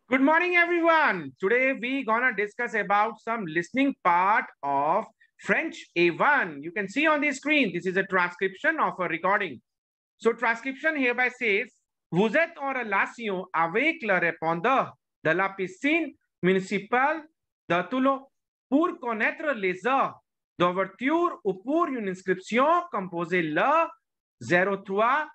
Good morning, everyone. Today we gonna discuss about some listening part of French A1. You can see on the screen, this is a transcription of a recording. So transcription hereby says, vous êtes en relation avec le répondeur de la piscine municipale de Toulon pour connaître les heures d'ouverture ou pour une inscription, composez le 03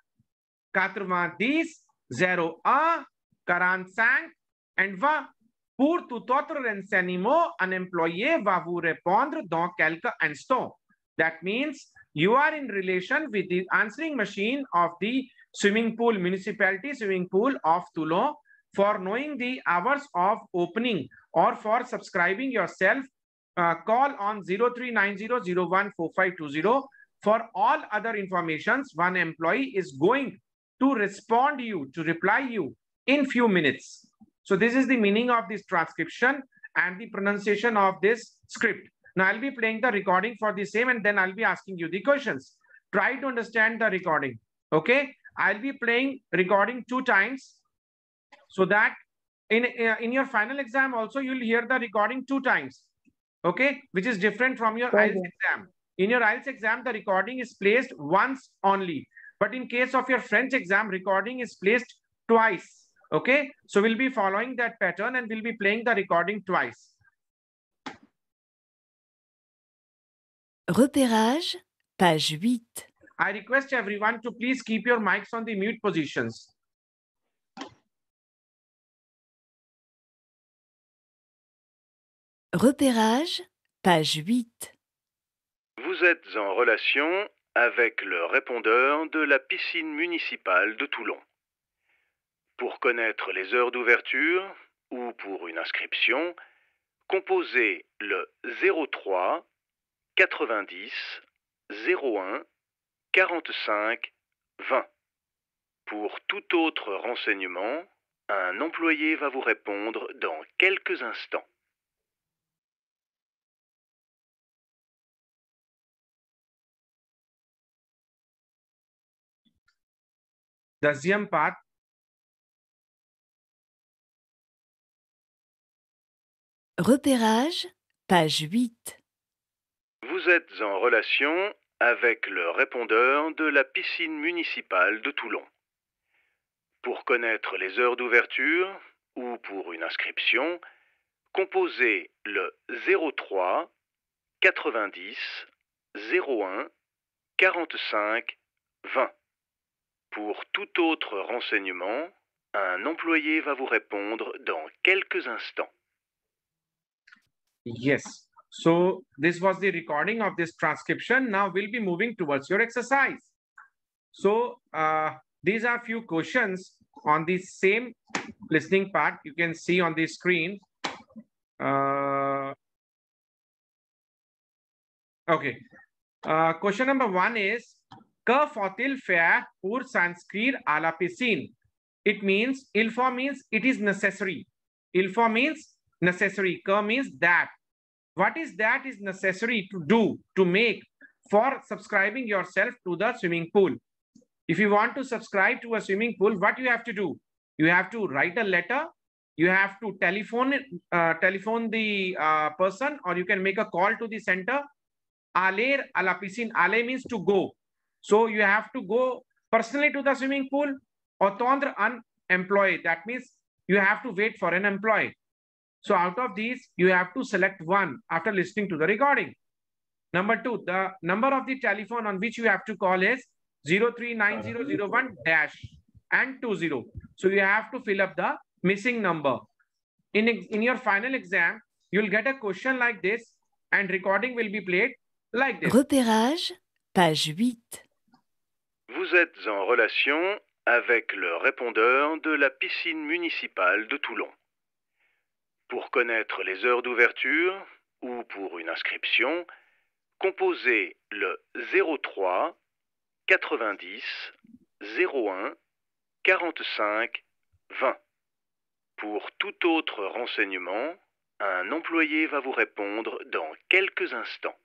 90 01 45 and va. Pour tout autre renseignement, un employé va vous répondre dans quelques instants. That means you are in relation with the answering machine of the swimming pool, municipality swimming pool of Toulon. For knowing the hours of opening or for subscribing yourself, call on 0390014520. For all other informations, one employee is going to respond you, to reply you in few minutes. So this is the meaning of this transcription and the pronunciation of this script. Now I'll be playing the recording for the same and then I'll be asking you the questions. Try to understand the recording. Okay, I'll be playing recording 2 times so that in your final exam also you'll hear the recording 2 times. Okay, which is different from your IELTS exam. In your IELTS exam, the recording is placed once only. But in case of your French exam, recording is placed twice. Okay, so we'll be following that pattern and we'll be playing the recording twice. Repérage, page 8. I request everyone to please keep your mics on the mute positions. Repérage, page 8. Vous êtes en relation avec le répondeur de la piscine municipale de Toulon. Pour connaître les heures d'ouverture ou pour une inscription, composez le 03 90 01 45 20. Pour tout autre renseignement, un employé va vous répondre dans quelques instants. Deuxième part. Repérage, page 8. Vous êtes en relation avec le répondeur de la piscine municipale de Toulon. Pour connaître les heures d'ouverture ou pour une inscription, composez le 03 90 01 45 20. Pour tout autre renseignement, un employé va vous répondre dans quelques instants. Yes. So this was the recording of this transcription. Now we'll be moving towards your exercise. So these are few questions on the same listening part. You can see on the screen. Okay. Question number 1 is, que faut-il faire pour s'inscrire à la piscine? It means, il faut means it is necessary. Il faut means necessary. Que means that. What is that is necessary to do, to make for subscribing yourself to the swimming pool? If you want to subscribe to a swimming pool, what you have to do? You have to write a letter. You have to telephone the person, or you can make a call to the center. Aller à la piscine. Aller means to go. So you have to go personally to the swimming pool. Attendre un employee. That means you have to wait for an employee. So out of these, you have to select one after listening to the recording. Number 2, the number of the telephone on which you have to call is 039001 dash and 20. So you have to fill up the missing number. In your final exam, you'll get a question like this and recording will be played like this. Repérage, page 8. Vous êtes en relation avec le répondeur de la piscine municipale de Toulon. Pour connaître les heures d'ouverture ou pour une inscription, composez le 03 90 01 45 20. Pour tout autre renseignement, un employé va vous répondre dans quelques instants.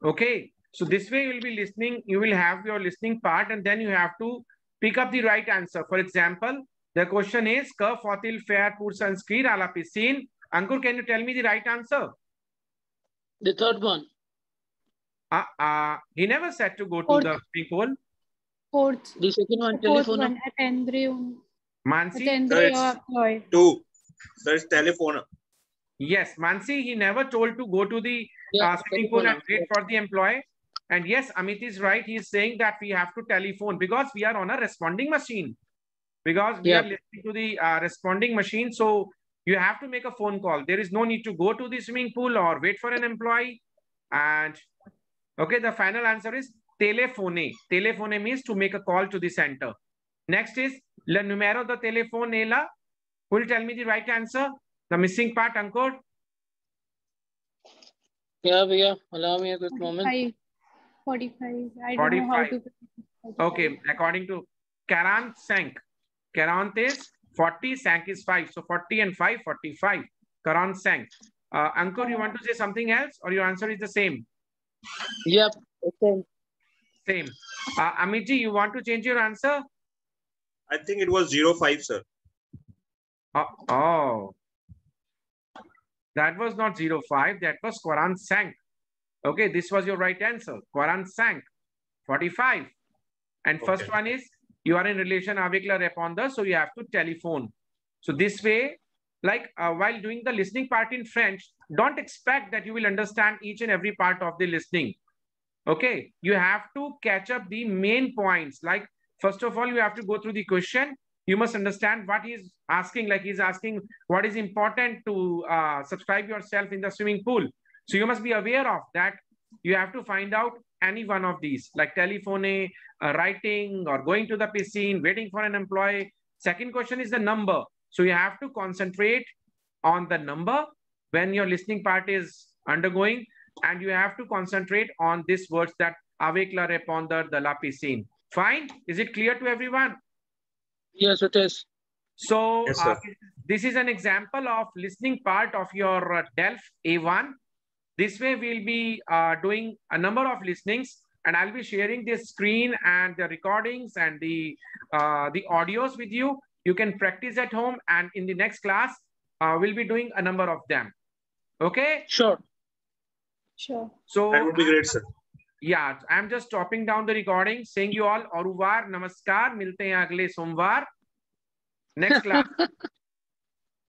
Okay, so this way you will be listening, you will have your listening part and then you have to pick up the right answer. For example, The question is, "Que faut-il faire pour s'inscrire à la piscine?" Ankur, can you tell me the right answer? The third one. He never said to go to Fourth. the swimming pool. Fourth. The second one, Fourth telephone. one. Attendre Mansi? or employ. 2. Sir, it's telephone. Yes, Mansi, he never told to go to the Yeah, swimming pool and telephone. wait for the employee. And yes, Amit is right. He is saying that we have to telephone because we are on a responding machine. Because we Yeah. are listening to the responding machine. So you have to make a phone call. There is no need to go to the swimming pool or wait for an employee. And okay, the final answer is telephone. Telephone means to make a call to the center. Next is le numero de telephone la. Who will tell me the right answer? The missing part, Ankur. Yeah, भैया, allow me a quick moment. 45. I don't know how 45. to. Okay, according to 45. 40 is 40, 5 is 5. So 40 and 5, 45. 45. Ankur, you want to say something else or your answer is the same? Yep. Okay. Same. Amitji, you want to change your answer? I think it was 05, sir. Oh. That was not 05. That was 45. Okay, this was your right answer. 45. 45. And first Okay. one is you are in relation avec le répondeur, so you have to telephone. So this way, like while doing the listening part in French, don't expect that you will understand each and every part of the listening. Okay, you have to catch up the main points. Like, first of all, you have to go through the question. You must understand what he's asking. Like he's asking what is important to subscribe yourself in the swimming pool. So you must be aware of that. You have to find out any one of these, like telephone, writing, or going to the piscine, waiting for an employee. Second question is the number. So you have to concentrate on the number when your listening part is undergoing, and you have to concentrate on these words that avec la répondeur de la piscine. Fine? Is it clear to everyone? Yes, it is. So Yes, sir. this is an example of listening part of your DELF A1. This way we'll be doing a number of listenings, and I'll be sharing this screen and the recordings and the audios with you. You can practice at home, and in the next class, we'll be doing a number of them. Okay? Sure. Sure. So That would be great, sir. yeah, I'm just stopping down the recording, saying you all au revoir, namaskar, milte hain agle somvar. Next class.